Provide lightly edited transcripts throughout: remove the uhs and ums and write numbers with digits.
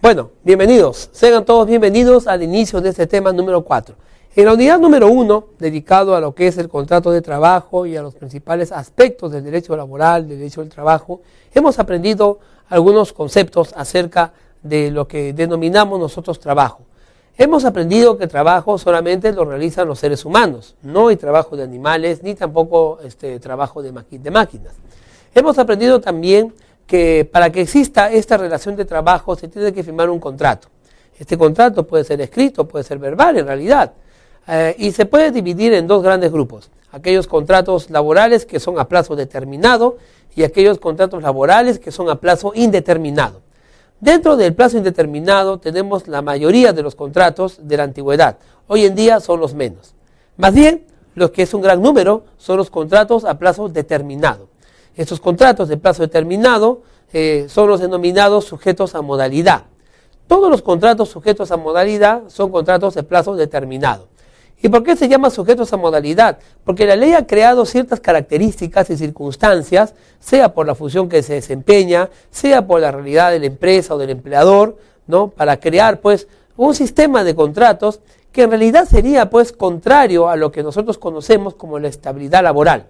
Bueno, bienvenidos, sean todos bienvenidos al inicio de este tema número 4. En la unidad número 1, dedicado a lo que es el contrato de trabajo y a los principales aspectos del derecho laboral, del derecho del trabajo, hemos aprendido algunos conceptos acerca de lo que denominamos nosotros trabajo. Hemos aprendido que el trabajo solamente lo realizan los seres humanos, no hay trabajo de animales ni tampoco trabajo de máquinas. Hemos aprendido también que para que exista esta relación de trabajo se tiene que firmar un contrato. Este contrato puede ser escrito, puede ser verbal en realidad, y se puede dividir en dos grandes grupos. Aquellos contratos laborales que son a plazo determinado y aquellos contratos laborales que son a plazo indeterminado. Dentro del plazo indeterminado tenemos la mayoría de los contratos de la antigüedad. Hoy en día son los menos. Más bien, los que es un gran número son los contratos a plazo determinado. Estos contratos de plazo determinado son los denominados sujetos a modalidad. Todos los contratos sujetos a modalidad son contratos de plazo determinado. ¿Y por qué se llama sujetos a modalidad? Porque la ley ha creado ciertas características y circunstancias, sea por la función que se desempeña, sea por la realidad de la empresa o del empleador, ¿no? Para crear pues un sistema de contratos que en realidad sería pues contrario a lo que nosotros conocemos como la estabilidad laboral.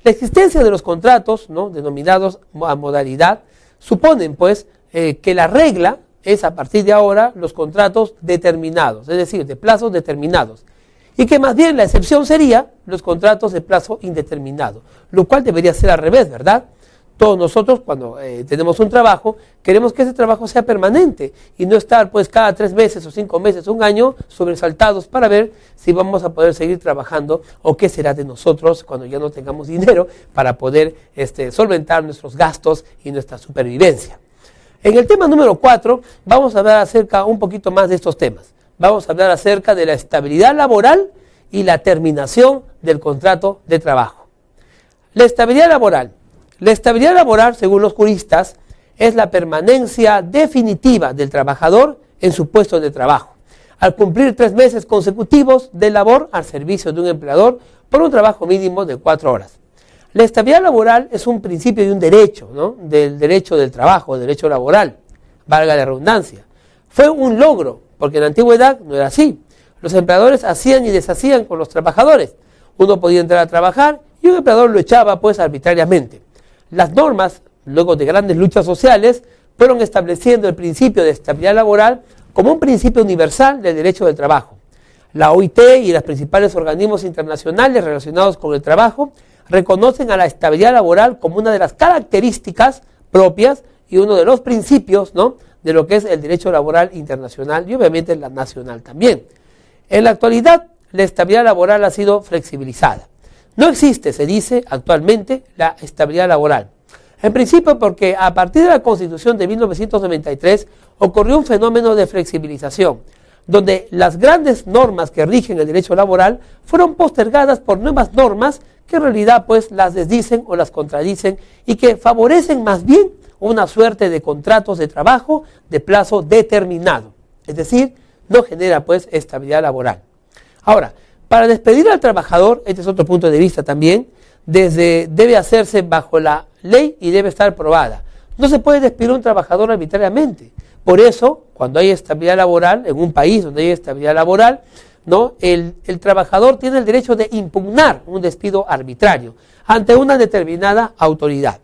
La existencia de los contratos, ¿no?, denominados a modalidad, suponen pues que la regla es a partir de ahora los contratos determinados, es decir, de plazos determinados, y que más bien la excepción sería los contratos de plazo indeterminado, lo cual debería ser al revés, ¿verdad? Todos nosotros cuando tenemos un trabajo, queremos que ese trabajo sea permanente y no estar pues cada 3 meses o 5 meses, un año, sobresaltados para ver si vamos a poder seguir trabajando o qué será de nosotros cuando ya no tengamos dinero para poder solventar nuestros gastos y nuestra supervivencia. En el tema número 4 vamos a hablar acerca un poquito más de estos temas. Vamos a hablar acerca de la estabilidad laboral y la terminación del contrato de trabajo. La estabilidad laboral. La estabilidad laboral, según los juristas, es la permanencia definitiva del trabajador en su puesto de trabajo, al cumplir 3 meses consecutivos de labor al servicio de un empleador por un trabajo mínimo de 4 horas. La estabilidad laboral es un principio de un derecho, ¿no?, del derecho del trabajo, derecho laboral, valga la redundancia. Fue un logro, porque en la antigüedad no era así. Los empleadores hacían y deshacían con los trabajadores. Uno podía entrar a trabajar y un empleador lo echaba pues arbitrariamente. Las normas, luego de grandes luchas sociales, fueron estableciendo el principio de estabilidad laboral como un principio universal del derecho del trabajo. La OIT y los principales organismos internacionales relacionados con el trabajo reconocen a la estabilidad laboral como una de las características propias y uno de los principios, ¿no?, de lo que es el derecho laboral internacional y obviamente la nacional también. En la actualidad, la estabilidad laboral ha sido flexibilizada. No existe, se dice actualmente, la estabilidad laboral. En principio porque a partir de la Constitución de 1993 ocurrió un fenómeno de flexibilización, donde las grandes normas que rigen el derecho laboral fueron postergadas por nuevas normas que en realidad pues las desdicen o las contradicen y que favorecen más bien una suerte de contratos de trabajo de plazo determinado. Es decir, no genera pues estabilidad laboral. Ahora, para despedir al trabajador, este es otro punto de vista también, debe hacerse bajo la ley y debe estar probada. No se puede despedir a un trabajador arbitrariamente. Por eso, cuando hay estabilidad laboral, en un país donde hay estabilidad laboral, ¿no?, el trabajador tiene el derecho de impugnar un despido arbitrario ante una determinada autoridad.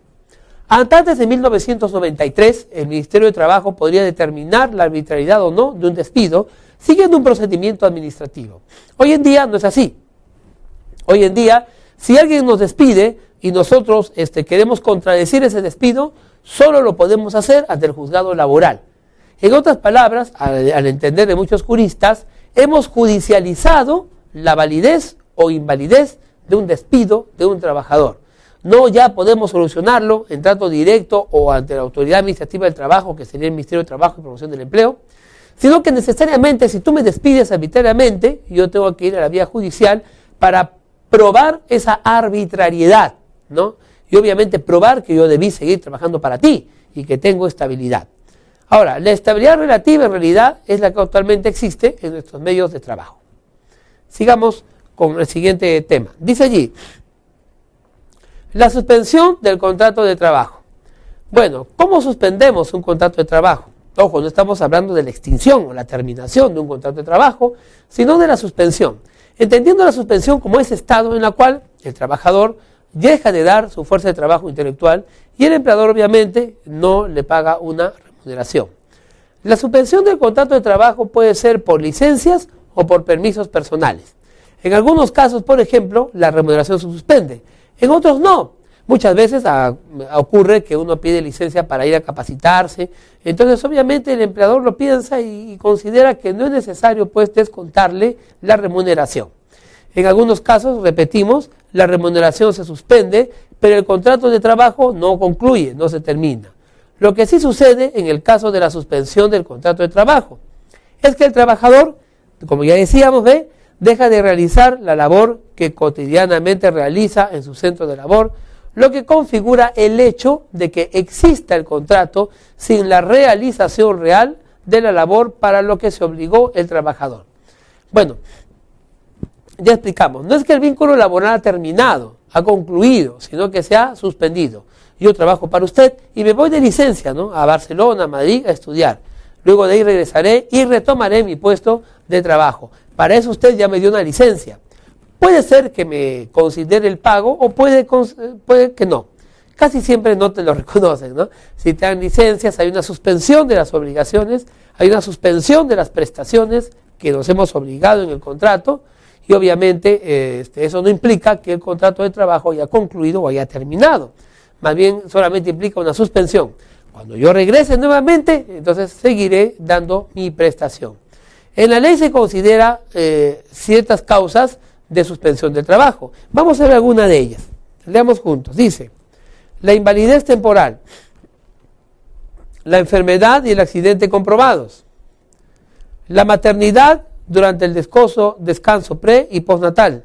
Antes de 1993, el Ministerio de Trabajo podría determinar la arbitrariedad o no de un despido siguiendo un procedimiento administrativo. Hoy en día no es así. Hoy en día, si alguien nos despide y nosotros queremos contradecir ese despido, solo lo podemos hacer ante el juzgado laboral. En otras palabras, al entender de muchos juristas, hemos judicializado la validez o invalidez de un despido de un trabajador. No ya podemos solucionarlo en trato directo o ante la autoridad administrativa del trabajo, que sería el Ministerio de Trabajo y Promoción del Empleo, sino que necesariamente si tú me despides arbitrariamente, yo tengo que ir a la vía judicial para probar esa arbitrariedad, ¿no? Y obviamente probar que yo debí seguir trabajando para ti y que tengo estabilidad. Ahora, la estabilidad relativa en realidad es la que actualmente existe en nuestros medios de trabajo. Sigamos con el siguiente tema. Dice allí, la suspensión del contrato de trabajo. Bueno, ¿cómo suspendemos un contrato de trabajo? Ojo, no estamos hablando de la extinción o la terminación de un contrato de trabajo, sino de la suspensión. Entendiendo la suspensión como ese estado en el cual el trabajador deja de dar su fuerza de trabajo intelectual y el empleador obviamente no le paga una remuneración. La suspensión del contrato de trabajo puede ser por licencias o por permisos personales. En algunos casos, por ejemplo, la remuneración se suspende, en otros no. Muchas veces ocurre que uno pide licencia para ir a capacitarse, entonces obviamente el empleador lo piensa y considera que no es necesario pues descontarle la remuneración. En algunos casos, repetimos, la remuneración se suspende, pero el contrato de trabajo no concluye, no se termina. Lo que sí sucede en el caso de la suspensión del contrato de trabajo es que el trabajador, como ya decíamos, deja de realizar la labor que cotidianamente realiza en su centro de labor, lo que configura el hecho de que exista el contrato sin la realización real de la labor para lo que se obligó el trabajador. Bueno, ya explicamos, no es que el vínculo laboral ha terminado, ha concluido, sino que se ha suspendido. Yo trabajo para usted y me voy de licencia, ¿no?, a Barcelona, a Madrid, a estudiar. Luego de ahí regresaré y retomaré mi puesto de trabajo. Para eso usted ya me dio una licencia. Puede ser que me considere el pago o puede que no. Casi siempre no te lo reconocen, ¿no? Si te dan licencias, hay una suspensión de las obligaciones, hay una suspensión de las prestaciones que nos hemos obligado en el contrato y obviamente eso no implica que el contrato de trabajo haya concluido o haya terminado. Más bien solamente implica una suspensión. Cuando yo regrese nuevamente, entonces seguiré dando mi prestación. En la ley se considera ciertas causas de suspensión del trabajo. Vamos a ver alguna de ellas. Leamos juntos. Dice, la invalidez temporal, la enfermedad y el accidente comprobados, la maternidad durante el descanso pre y postnatal,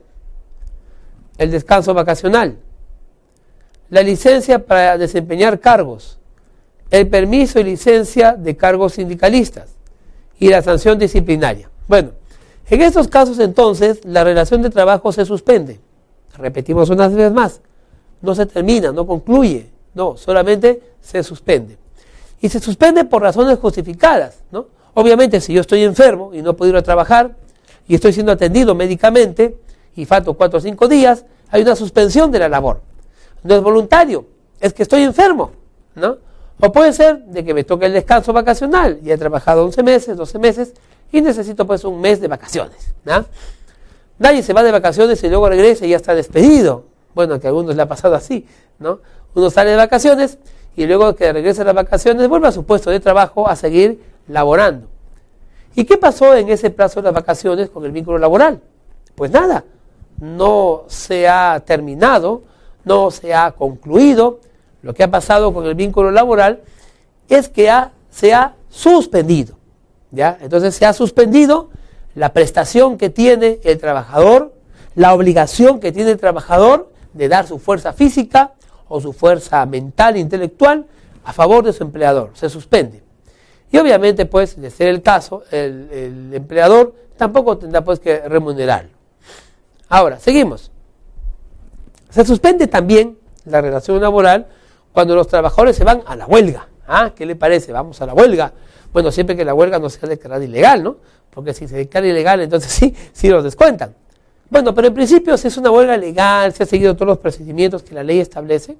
el descanso vacacional, la licencia para desempeñar cargos, el permiso y licencia de cargos sindicalistas y la sanción disciplinaria. Bueno, en estos casos entonces la relación de trabajo se suspende. Repetimos unas veces más, no se termina, no concluye, no, solamente se suspende. Y se suspende por razones justificadas, ¿no? Obviamente si yo estoy enfermo y no puedo ir a trabajar y estoy siendo atendido médicamente y falto 4 o 5 días, hay una suspensión de la labor. No es voluntario, es que estoy enfermo, ¿no? O puede ser de que me toque el descanso vacacional y he trabajado 11 meses, 12 meses y necesito pues un mes de vacaciones, ¿no? Nadie se va de vacaciones y luego regresa y ya está despedido. Bueno, que a algunos le ha pasado así, ¿no? Uno sale de vacaciones y luego que regresa a las vacaciones vuelve a su puesto de trabajo a seguir laborando. ¿Y qué pasó en ese plazo de las vacaciones con el vínculo laboral? Pues nada, no se ha terminado, no se ha concluido. Lo que ha pasado con el vínculo laboral es que se ha suspendido, ¿ya? Entonces se ha suspendido la prestación que tiene el trabajador, la obligación que tiene el trabajador de dar su fuerza física o su fuerza mental e intelectual a favor de su empleador. Se suspende. Y obviamente, pues, de ser el caso, el empleador tampoco tendrá pues que remunerarlo. Ahora, seguimos. Se suspende también la relación laboral cuando los trabajadores se van a la huelga. ¿Ah? ¿Qué le parece? Vamos a la huelga. Bueno, siempre que la huelga no sea declarada ilegal, ¿no? Porque si se declara ilegal, entonces sí los descuentan. Bueno, pero en principio si es una huelga legal, se ha seguido todos los procedimientos que la ley establece,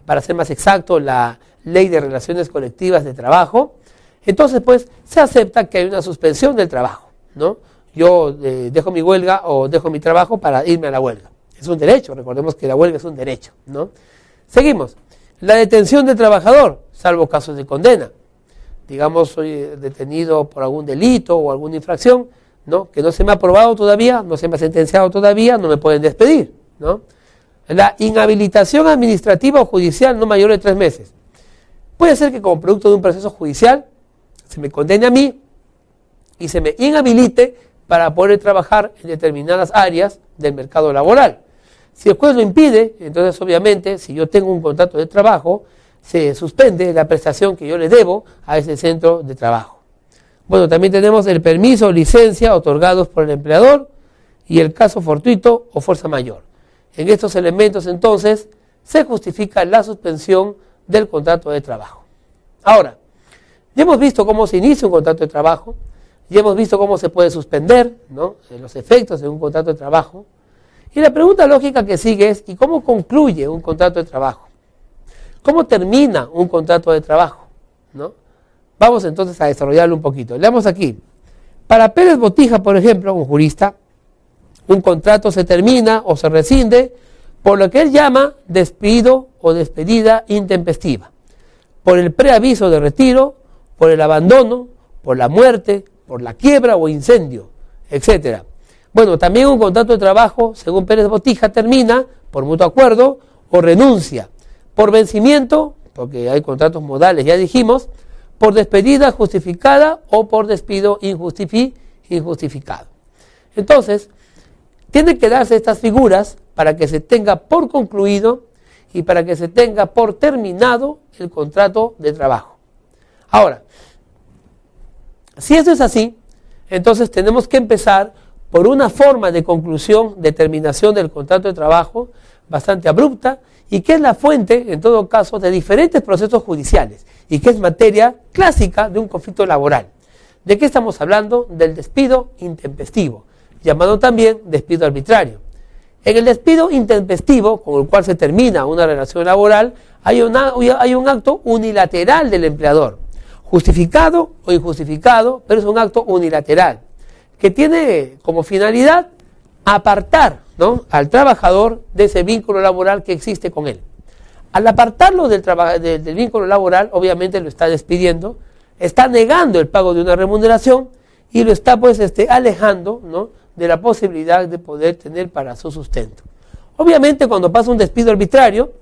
para ser más exacto, la Ley de Relaciones Colectivas de Trabajo, entonces pues se acepta que hay una suspensión del trabajo, ¿no? Yo dejo mi huelga o dejo mi trabajo para irme a la huelga. Es un derecho, recordemos que la huelga es un derecho, ¿no? Seguimos. La detención del trabajador, salvo casos de condena. Digamos, soy detenido por algún delito o alguna infracción, ¿no? Que no se me ha aprobado todavía, no se me ha sentenciado todavía, no me pueden despedir, ¿no? La inhabilitación administrativa o judicial no mayor de 3 meses. Puede ser que como producto de un proceso judicial se me condene a mí y se me inhabilite para poder trabajar en determinadas áreas del mercado laboral. Si el juez lo impide, entonces obviamente si yo tengo un contrato de trabajo, se suspende la prestación que yo le debo a ese centro de trabajo. Bueno, también tenemos el permiso o licencia otorgados por el empleador y el caso fortuito o fuerza mayor. En estos elementos entonces se justifica la suspensión del contrato de trabajo. Ahora, Ya hemos visto cómo se inicia un contrato de trabajo, ya hemos visto cómo se puede suspender, ¿no?, los efectos de un contrato de trabajo. Y la pregunta lógica que sigue es, ¿y cómo concluye un contrato de trabajo? ¿Cómo termina un contrato de trabajo? ¿No? Vamos entonces a desarrollarlo un poquito. Leamos aquí. Para Pérez Botija, por ejemplo, un jurista, un contrato se termina o se rescinde por lo que él llama despido o despedida intempestiva, por el preaviso de retiro, por el abandono, por la muerte, por la quiebra o incendio, etcétera. Bueno, también un contrato de trabajo, según Pérez Botija, termina por mutuo acuerdo o renuncia, por vencimiento, porque hay contratos modales, ya dijimos, por despedida justificada o por despido injustificado. Entonces, tienen que darse estas figuras para que se tenga por concluido y para que se tenga por terminado el contrato de trabajo. Ahora, si eso es así, entonces tenemos que empezar por una forma de conclusión, de terminación del contrato de trabajo bastante abrupta y que es la fuente, en todo caso, de diferentes procesos judiciales y que es materia clásica de un conflicto laboral. ¿De qué estamos hablando? Del despido intempestivo, llamado también despido arbitrario. En el despido intempestivo, con el cual se termina una relación laboral, hay un acto unilateral del empleador, justificado o injustificado, pero es un acto unilateral, que tiene como finalidad apartar, ¿no?, al trabajador de ese vínculo laboral que existe con él. Al apartarlo del vínculo laboral, obviamente lo está despidiendo, está negando el pago de una remuneración y lo está pues alejando, ¿no?, de la posibilidad de poder tener para su sustento. Obviamente cuando pasa un despido arbitrario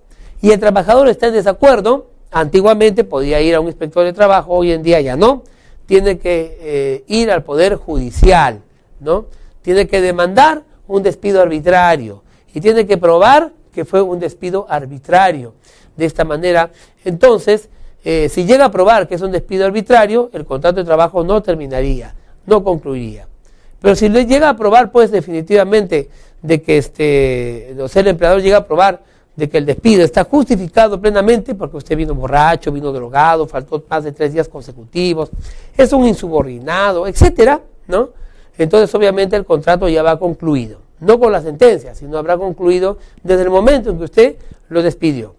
y el trabajador está en desacuerdo, antiguamente podía ir a un inspector de trabajo, hoy en día ya no, tiene que ir al Poder Judicial, ¿no?, tiene que demandar un despido arbitrario y tiene que probar que fue un despido arbitrario. De esta manera, entonces, si llega a probar que es un despido arbitrario, el contrato de trabajo no terminaría, no concluiría. Pero si le llega a probar, pues definitivamente, de que el empleador llega a probar de que el despido está justificado plenamente porque usted vino borracho, vino drogado, faltó más de 3 días consecutivos, es un insubordinado, etcétera, ¿no? Entonces obviamente el contrato ya va concluido, no con la sentencia, sino habrá concluido desde el momento en que usted lo despidió.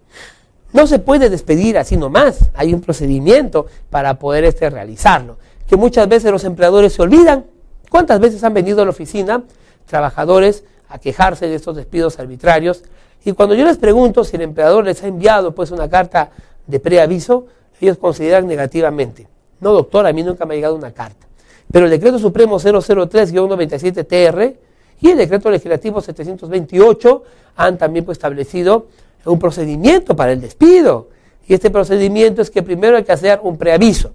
No se puede despedir así nomás, hay un procedimiento para poder realizarlo, que muchas veces los empleadores se olvidan. ¿Cuántas veces han venido a la oficina trabajadores a quejarse de estos despidos arbitrarios? Y cuando yo les pregunto si el empleador les ha enviado pues una carta de preaviso, ellos consideran negativamente. No, doctor, a mí nunca me ha llegado una carta. Pero el Decreto Supremo 003-97-TR y el Decreto Legislativo 728 han también pues establecido un procedimiento para el despido. Y este procedimiento es que primero hay que hacer un preaviso.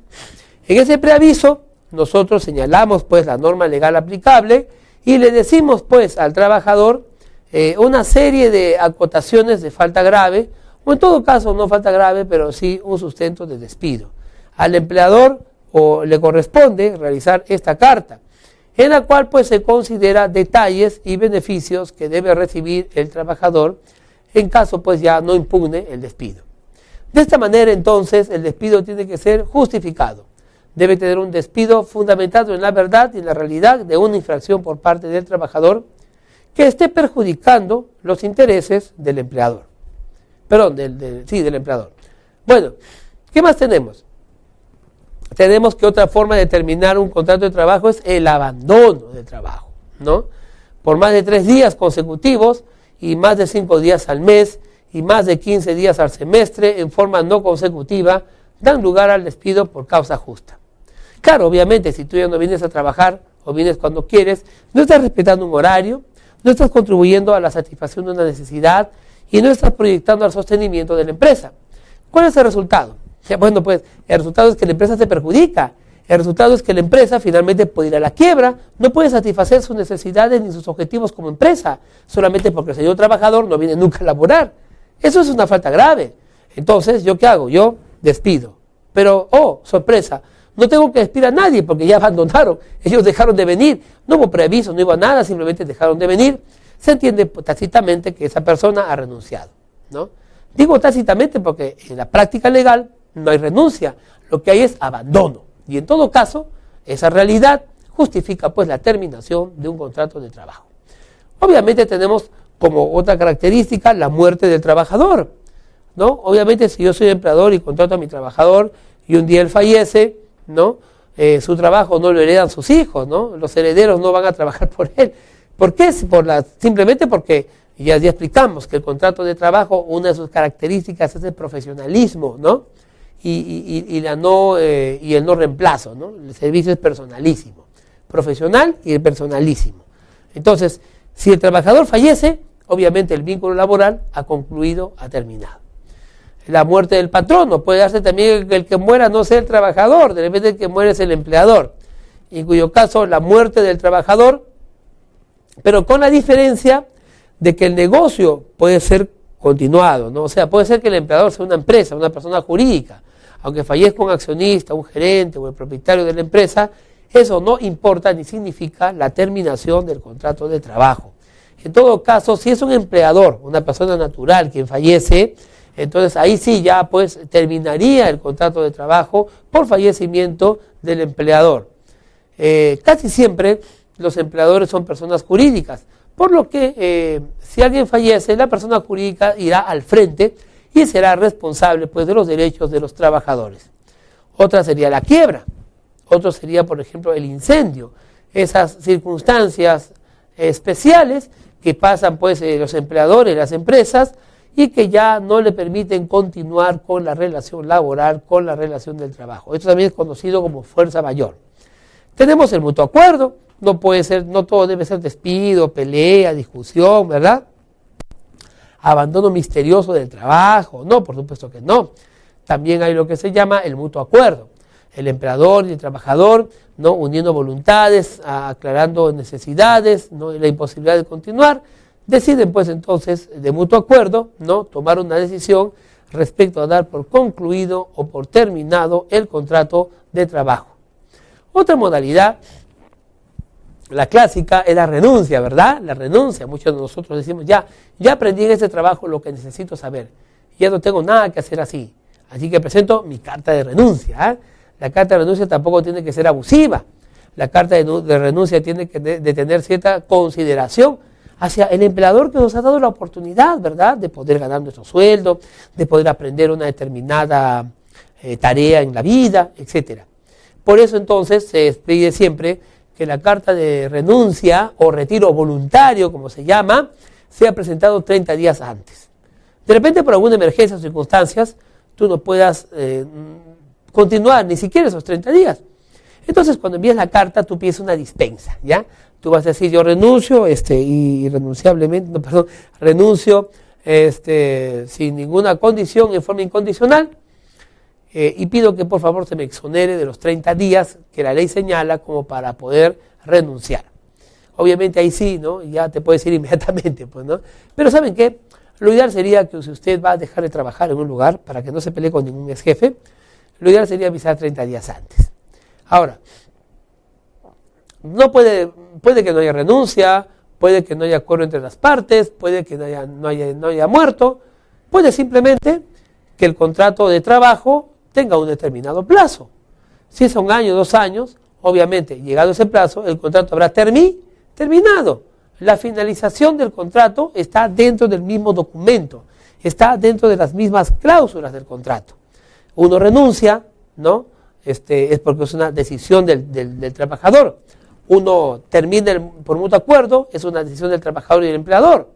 En ese preaviso nosotros señalamos pues la norma legal aplicable y le decimos pues al trabajador una serie de acotaciones de falta grave, o en todo caso no falta grave, pero sí un sustento de despido. Al empleador le corresponde realizar esta carta, en la cual pues se considera detalles y beneficios que debe recibir el trabajador en caso pues ya no impugne el despido. De esta manera entonces el despido tiene que ser justificado. Debe tener un despido fundamentado en la verdad y en la realidad de una infracción por parte del trabajador que esté perjudicando los intereses del empleador. Perdón, del empleador. Bueno, ¿qué más tenemos? Tenemos que otra forma de terminar un contrato de trabajo es el abandono del trabajo, ¿no? Por más de 3 días consecutivos y más de 5 días al mes y más de 15 días al semestre en forma no consecutiva dan lugar al despido por causa justa. Claro, obviamente, si tú ya no vienes a trabajar o vienes cuando quieres, no estás respetando un horario, no estás contribuyendo a la satisfacción de una necesidad y no estás proyectando al sostenimiento de la empresa. ¿Cuál es el resultado? Bueno, pues el resultado es que la empresa se perjudica. El resultado es que la empresa finalmente puede ir a la quiebra, no puede satisfacer sus necesidades ni sus objetivos como empresa, solamente porque el señor trabajador no viene nunca a laborar. Eso es una falta grave. Entonces, ¿yo qué hago? Yo despido. Pero, oh, sorpresa, no tengo que despedir a nadie porque ya abandonaron, ellos dejaron de venir, no hubo preaviso, no hubo nada, simplemente dejaron de venir. Se entiende tácitamente que esa persona ha renunciado, ¿no? Digo tácitamente porque en la práctica legal no hay renuncia, lo que hay es abandono. Y en todo caso, esa realidad justifica pues la terminación de un contrato de trabajo. Obviamente tenemos como otra característica la muerte del trabajador, ¿no? Obviamente si yo soy empleador y contrato a mi trabajador y un día él fallece, ¿no? Su trabajo no lo heredan sus hijos, ¿no? Los herederos no van a trabajar por él. ¿Por qué? Simplemente porque ya explicamos que el contrato de trabajo, una de sus características es el profesionalismo, ¿no? Y el no reemplazo, ¿no? El servicio es personalísimo, profesional y el personalísimo. Entonces, si el trabajador fallece, obviamente el vínculo laboral ha concluido, ha terminado. La muerte del patrono puede darse también que el que muera no sea el trabajador, de repente el que muere es el empleador, en cuyo caso la muerte del trabajador, pero con la diferencia de que el negocio puede ser continuado, ¿no? O sea, puede ser que el empleador sea una empresa, una persona jurídica, aunque fallezca un accionista, un gerente o el propietario de la empresa, eso no importa ni significa la terminación del contrato de trabajo. En todo caso, si es un empleador, una persona natural quien fallece, entonces ahí sí ya pues terminaría el contrato de trabajo por fallecimiento del empleador. Casi siempre los empleadores son personas jurídicas, por lo que si alguien fallece, la persona jurídica irá al frente y será responsable pues de los derechos de los trabajadores. Otra sería la quiebra, otro sería por ejemplo el incendio, esas circunstancias especiales que pasan pues los empleadores, las empresas, y que ya no le permiten continuar con la relación laboral, con la relación del trabajo. Esto también es conocido como fuerza mayor. Tenemos el mutuo acuerdo, no todo debe ser despido, pelea, discusión, ¿verdad? Abandono misterioso del trabajo, no, por supuesto que no. También hay lo que se llama el mutuo acuerdo. El empleador y el trabajador, ¿no? Uniendo voluntades, aclarando necesidades, ¿no? Y la imposibilidad de continuar, deciden pues entonces de mutuo acuerdo, ¿no? Tomar una decisión respecto a dar por concluido o por terminado el contrato de trabajo. Otra modalidad, la clásica, es la renuncia, ¿verdad? La renuncia, muchos de nosotros decimos, ya aprendí en este trabajo lo que necesito saber, ya no tengo nada que hacer así que presento mi carta de renuncia, ¿eh? La carta de renuncia tampoco tiene que ser abusiva, la carta de renuncia tiene que de tener cierta consideración hacia el empleador que nos ha dado la oportunidad, ¿verdad?, de poder ganar nuestro sueldo, de poder aprender una determinada tarea en la vida, etc. Por eso entonces se pide siempre que la carta de renuncia o retiro voluntario, como se llama, sea presentado 30 días antes. De repente, por alguna emergencia o circunstancias, tú no puedas continuar ni siquiera esos 30 días. Entonces, cuando envías la carta, tú pides una dispensa, ¿ya? Tú vas a decir, yo renuncio, renuncio sin ninguna condición, en forma incondicional, y pido que por favor se me exonere de los 30 días que la ley señala como para poder renunciar. Obviamente ahí sí, ¿no? Ya te puedes ir inmediatamente, pues, ¿no? Pero ¿saben qué? Lo ideal sería que si usted va a dejar de trabajar en un lugar para que no se pelee con ningún ex jefe, lo ideal sería avisar 30 días antes. Ahora, no puede que no haya renuncia, puede que no haya acuerdo entre las partes, puede que no haya muerto, puede simplemente que el contrato de trabajo tenga un determinado plazo. Si es 1 año, 2 años, obviamente, llegado ese plazo, el contrato habrá terminado. La finalización del contrato está dentro del mismo documento, está dentro de las mismas cláusulas del contrato. Uno renuncia, ¿no? Es porque es una decisión del trabajador. Uno termina por mutuo acuerdo, es una decisión del trabajador y del empleador.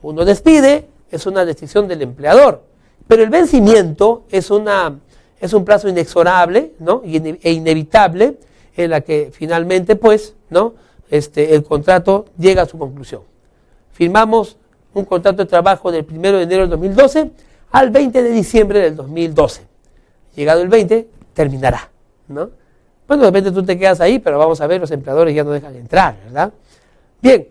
Uno despide, es una decisión del empleador. Pero el vencimiento es un plazo inexorable, ¿no? E inevitable, en la que finalmente, pues, ¿no? El contrato llega a su conclusión. Firmamos un contrato de trabajo del 1 de enero del 2012 al 20 de diciembre del 2012. Llegado el 20, terminará, ¿no? Bueno, de repente tú te quedas ahí, pero vamos a ver, los empleadores ya no dejan entrar, ¿verdad? Bien,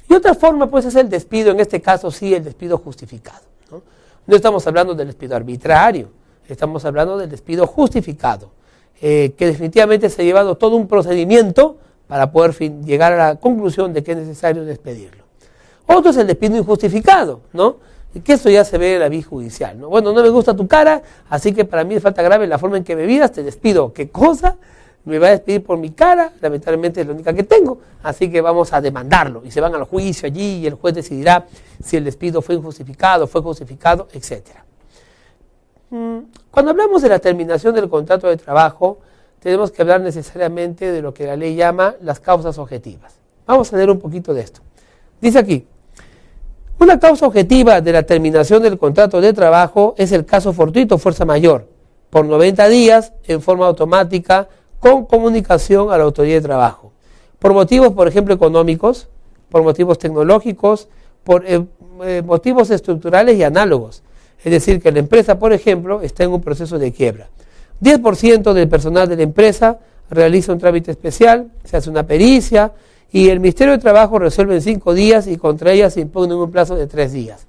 y otra forma, pues, es el despido, en este caso sí, el despido justificado, ¿no? No estamos hablando del despido arbitrario, estamos hablando del despido justificado, que definitivamente se ha llevado todo un procedimiento para poder llegar a la conclusión de que es necesario despedirlo. Otro es el despido injustificado, ¿no? y que esto ya se ve en la vía judicial, ¿no? Bueno, no me gusta tu cara, así que para mí es falta grave la forma en que me miras, te despido. ¿Qué cosa? Me va a despedir por mi cara, lamentablemente es la única que tengo, así que vamos a demandarlo. Y se van al juicio allí y el juez decidirá si el despido fue injustificado, fue justificado, etc. Cuando hablamos de la terminación del contrato de trabajo, tenemos que hablar necesariamente de lo que la ley llama las causas objetivas. Vamos a leer un poquito de esto. Dice aquí, una causa objetiva de la terminación del contrato de trabajo es el caso fortuito fuerza mayor, por 90 días, en forma automática, con comunicación a la autoridad de trabajo, por motivos, por ejemplo, económicos, por motivos tecnológicos, por motivos estructurales y análogos. Es decir, que la empresa, por ejemplo, está en un proceso de quiebra. 10% del personal de la empresa realiza un trámite especial, se hace una pericia y el Ministerio de Trabajo resuelve en 5 días y contra ella se impone un plazo de 3 días.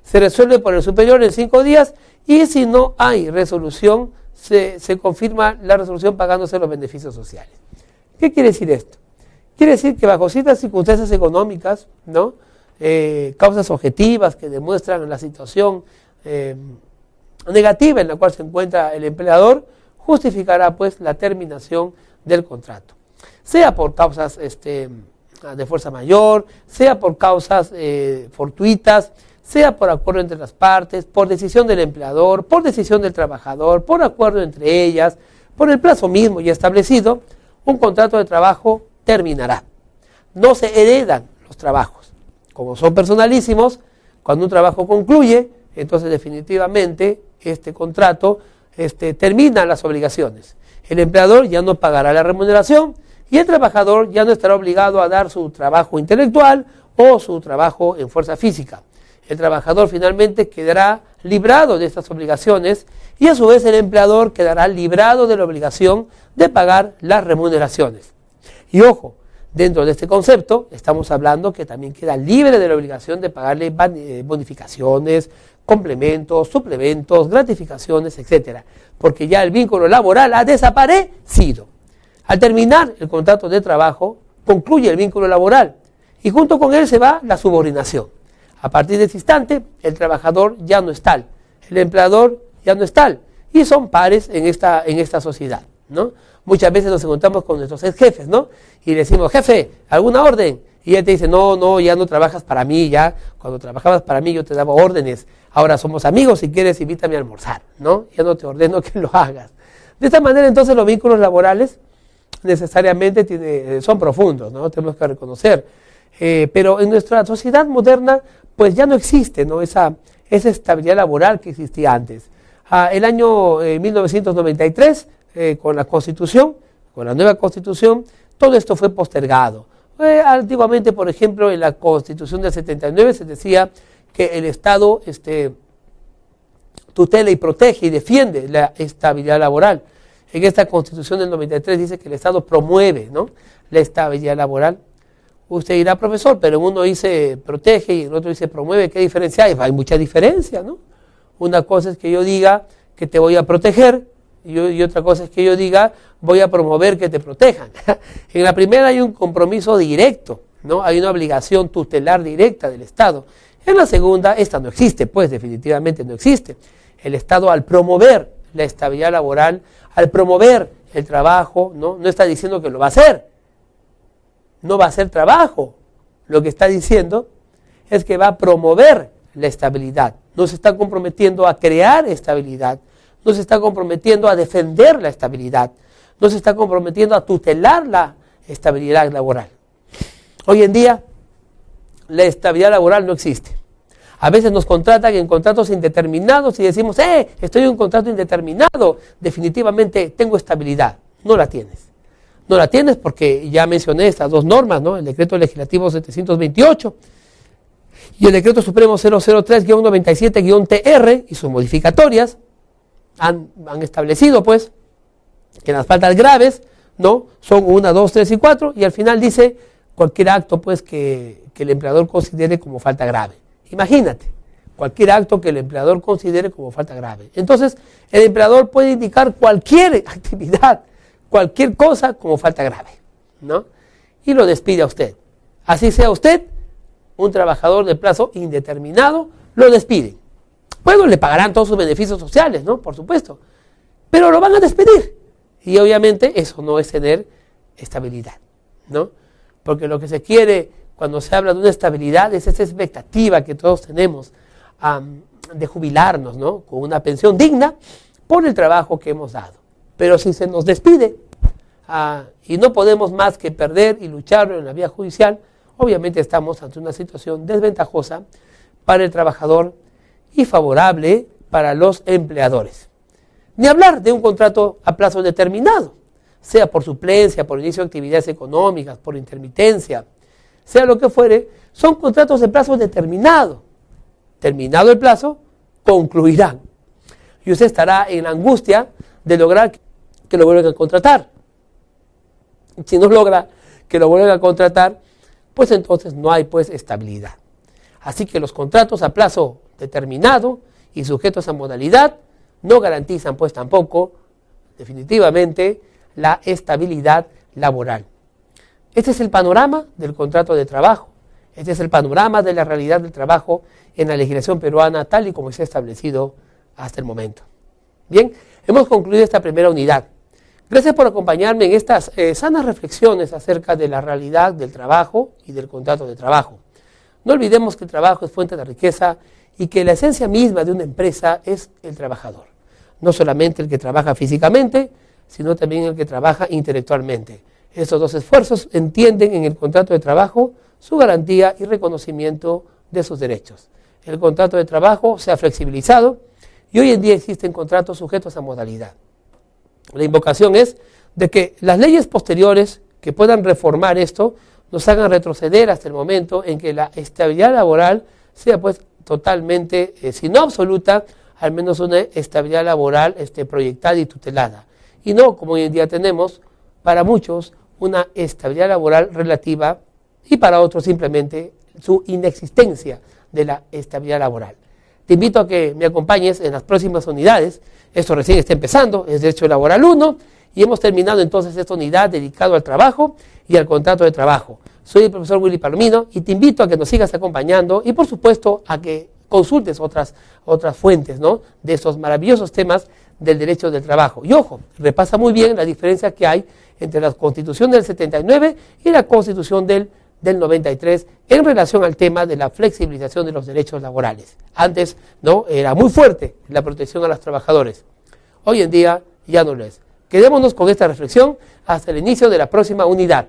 Se resuelve por el superior en 5 días y si no hay resolución, se confirma la resolución pagándose los beneficios sociales. ¿Qué quiere decir esto? Quiere decir que bajo ciertas circunstancias económicas, ¿no? Causas objetivas que demuestran la situación negativa en la cual se encuentra el empleador, justificará pues la terminación del contrato. Sea por causas de fuerza mayor, sea por causas fortuitas, sea por acuerdo entre las partes, por decisión del empleador, por decisión del trabajador, por acuerdo entre ellas, por el plazo mismo ya establecido, un contrato de trabajo terminará. No se heredan los trabajos. Como son personalísimos, cuando un trabajo concluye, entonces definitivamente este contrato termina las obligaciones. El empleador ya no pagará la remuneración y el trabajador ya no estará obligado a dar su trabajo intelectual o su trabajo en fuerza física. El trabajador finalmente quedará librado de estas obligaciones y a su vez el empleador quedará librado de la obligación de pagar las remuneraciones. Y ojo, dentro de este concepto estamos hablando que también queda libre de la obligación de pagarle bonificaciones, complementos, suplementos, gratificaciones, etc. Porque ya el vínculo laboral ha desaparecido. Al terminar el contrato de trabajo, concluye el vínculo laboral y junto con él se va la subordinación. A partir de ese instante, el trabajador ya no es tal, el empleador ya no es tal, y son pares en esta sociedad, ¿no? Muchas veces nos encontramos con nuestros ex jefes, ¿no? Y le decimos, jefe, ¿alguna orden? Y él te dice, no, ya no trabajas para mí, ya cuando trabajabas para mí yo te daba órdenes, ahora somos amigos, si quieres invítame a almorzar, ¿no? Ya no te ordeno que lo hagas. De esta manera entonces los vínculos laborales necesariamente son profundos, ¿no? Tenemos que reconocer. Pero en nuestra sociedad moderna pues ya no existe, ¿no? esa estabilidad laboral que existía antes. El año 1993, con la Constitución, con la nueva Constitución, todo esto fue postergado. Antiguamente, por ejemplo, en la Constitución del 79 se decía que el Estado tutela y protege y defiende la estabilidad laboral. En esta Constitución del 93 dice que el Estado promueve, ¿no?, la estabilidad laboral. Usted dirá, profesor, pero en uno dice protege y en otro dice promueve, ¿qué diferencia hay? Hay mucha diferencia, ¿no? Una cosa es que yo diga que te voy a proteger y otra cosa es que yo diga voy a promover que te protejan. En la primera hay un compromiso directo, ¿no? Hay una obligación tutelar directa del Estado. En la segunda, esta no existe, pues definitivamente no existe. El Estado, al promover la estabilidad laboral, al promover el trabajo, no está diciendo que lo va a hacer. No va a hacer trabajo. Lo que está diciendo es que va a promover la estabilidad. No se está comprometiendo a crear estabilidad. No se está comprometiendo a defender la estabilidad. No se está comprometiendo a tutelar la estabilidad laboral. Hoy en día, la estabilidad laboral no existe. A veces nos contratan en contratos indeterminados y decimos, estoy en un contrato indeterminado, definitivamente tengo estabilidad. No la tienes. No la tienes porque ya mencioné estas dos normas, ¿no? El decreto legislativo 728 y el decreto supremo 003-97-TR y sus modificatorias han establecido, pues, que las faltas graves, ¿no?, son 1, 2, 3 y 4 y al final dice cualquier acto, pues, que el empleador considere como falta grave. Imagínate, cualquier acto que el empleador considere como falta grave. Entonces, el empleador puede indicar cualquier actividad, cualquier cosa como falta grave, ¿no? Y lo despide a usted. Así sea usted un trabajador de plazo indeterminado, lo despiden. Bueno, le pagarán todos sus beneficios sociales, ¿no? Por supuesto. Pero lo van a despedir. Y obviamente eso no es tener estabilidad, ¿no? Porque lo que se quiere cuando se habla de una estabilidad es esa expectativa que todos tenemos de jubilarnos, ¿no? Con una pensión digna por el trabajo que hemos dado. Pero si se nos despide y no podemos más que perder y lucharlo en la vía judicial, obviamente estamos ante una situación desventajosa para el trabajador y favorable para los empleadores. Ni hablar de un contrato a plazo determinado, sea por suplencia, por inicio de actividades económicas, por intermitencia, sea lo que fuere, son contratos de plazo determinado. Terminado el plazo, concluirán. Y usted estará en la angustia de lograr que lo vuelvan a contratar. Si no logra que lo vuelvan a contratar, pues entonces no hay pues estabilidad. Así que los contratos a plazo determinado y sujetos a modalidad no garantizan pues tampoco definitivamente la estabilidad laboral. Este es el panorama del contrato de trabajo. Este es el panorama de la realidad del trabajo en la legislación peruana tal y como se ha establecido hasta el momento. Bien, hemos concluido esta primera unidad. Gracias por acompañarme en estas sanas reflexiones acerca de la realidad del trabajo y del contrato de trabajo. No olvidemos que el trabajo es fuente de riqueza y que la esencia misma de una empresa es el trabajador. No solamente el que trabaja físicamente, sino también el que trabaja intelectualmente. Estos dos esfuerzos entienden en el contrato de trabajo su garantía y reconocimiento de sus derechos. El contrato de trabajo se ha flexibilizado y hoy en día existen contratos sujetos a modalidad. La invocación es de que las leyes posteriores que puedan reformar esto nos hagan retroceder hasta el momento en que la estabilidad laboral sea pues totalmente, si no absoluta, al menos una estabilidad laboral proyectada y tutelada. Y no, como hoy en día tenemos, para muchos, una estabilidad laboral relativa y para otros simplemente su inexistencia de la estabilidad laboral. Te invito a que me acompañes en las próximas unidades. Esto recién está empezando, es Derecho Laboral 1 y hemos terminado entonces esta unidad dedicada al trabajo y al contrato de trabajo. Soy el profesor Willy Palomino y te invito a que nos sigas acompañando y por supuesto a que consultes otras fuentes, ¿no?, de estos maravillosos temas del derecho del trabajo. Y ojo, repasa muy bien la diferencia que hay entre la Constitución del 79 y la Constitución del 93 en relación al tema de la flexibilización de los derechos laborales. Antes no era muy fuerte la protección a los trabajadores. Hoy en día ya no lo es. Quedémonos con esta reflexión hasta el inicio de la próxima unidad.